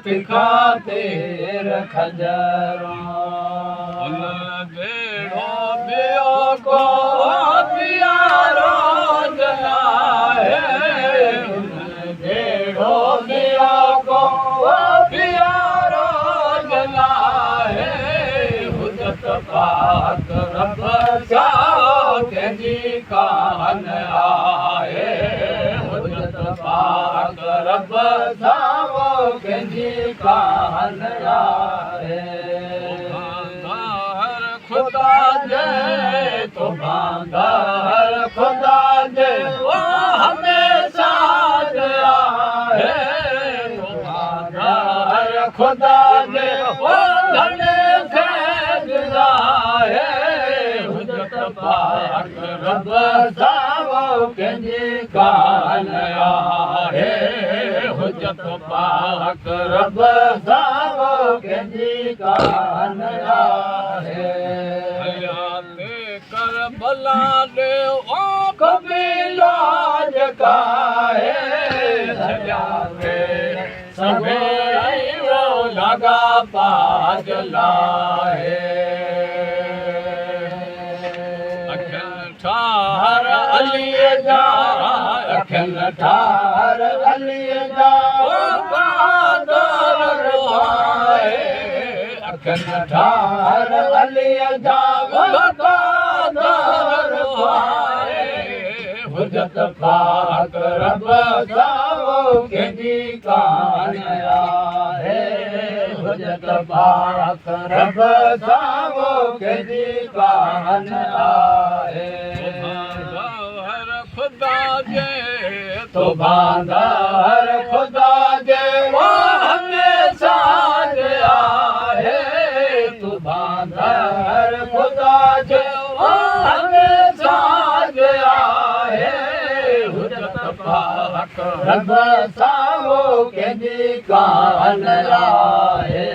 खाते खजरा बेड़ो बियो को प्यारो जलाए बेड़ो बियो को प्यारो जलाए हुजत पाक रब जी कान आए हुजत पाक रब जी कान आए खुदा जे तो बांधा हर खुदा जे वो हमेशा आए तो बांधा हर खुदा जे वो धने खैराए हुजत पाक रब सावो कंहिंजी कान आहे हुजत पाक रब सावो कंहिंजी कान आहे करबला दे ओ कबीला जकाए सजावे सवेरो लगा पाज लाए अखन ठार अली जा अखन ठार अली जा ओ कादर रोहाए अखन ठार अली जा हुजत पाक रब सावो कंहिंजी कान आहे हुजत पाक रब सावो कंहिंजी कान आहे हर खुदा जे तो बांधा हर खुदा जे वो हमेशा आहे तू बांधा हर खुदा जे वो हमेशा पाक रब सावो कंहिंजी कान आहे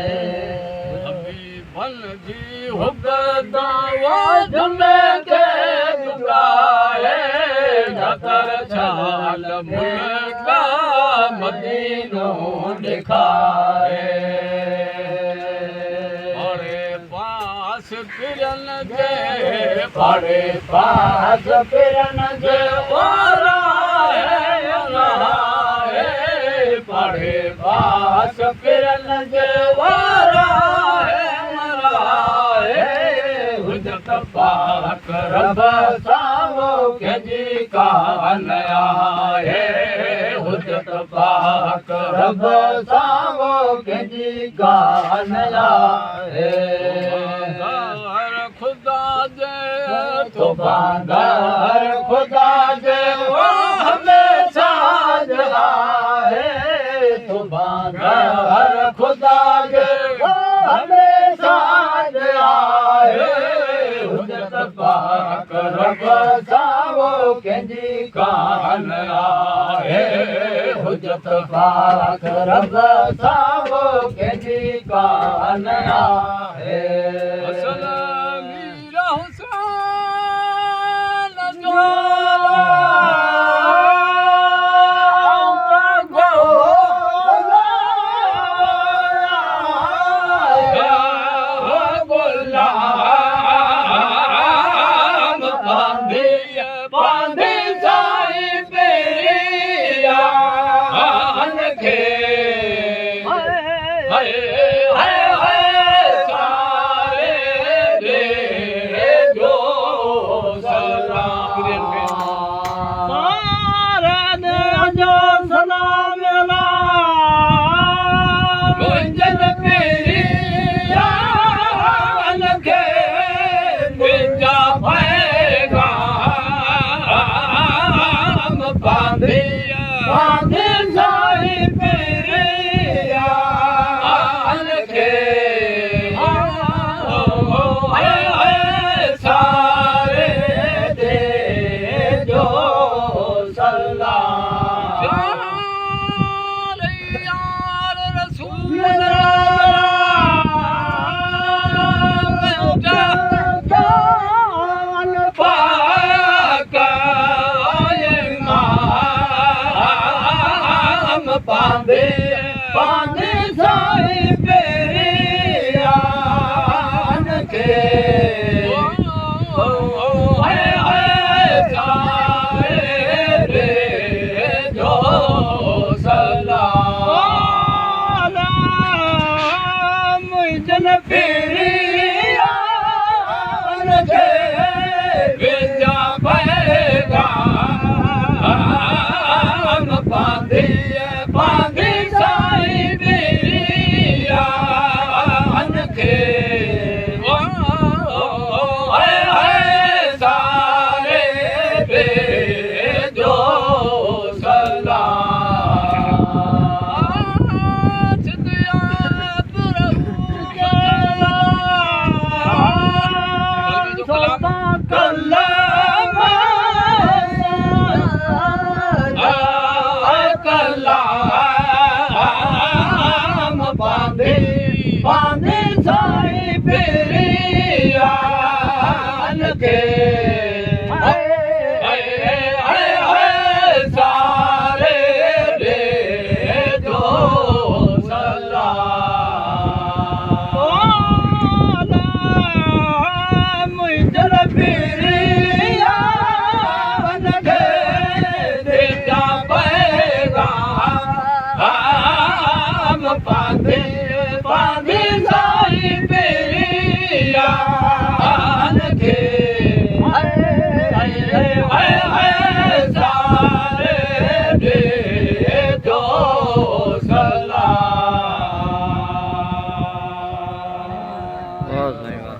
बन जी हुबदा वाज में के दुआए नतर छाल मुल्का मदीनो दिखाए अरे पास फिरन जे पड़े पास फिरन जे पढ़े पास फिरन जे वारा हुजत पाक रब सावो कंहिंजी कान आहे हुजत पाक रब सावो कंहिंजी कान आहे हर खुदा जे तो बांधा हर खुदा जे वो हमेशा आहे तो बांधा हर खुदा जे वो हमेशा आहे हुजत पाक रब सावो कंहिंजी कान आहे हुजत पाक रब सावो कंहिंजी कान आहे ਵਾਹ ਸਾਈਂ ਵਾਹ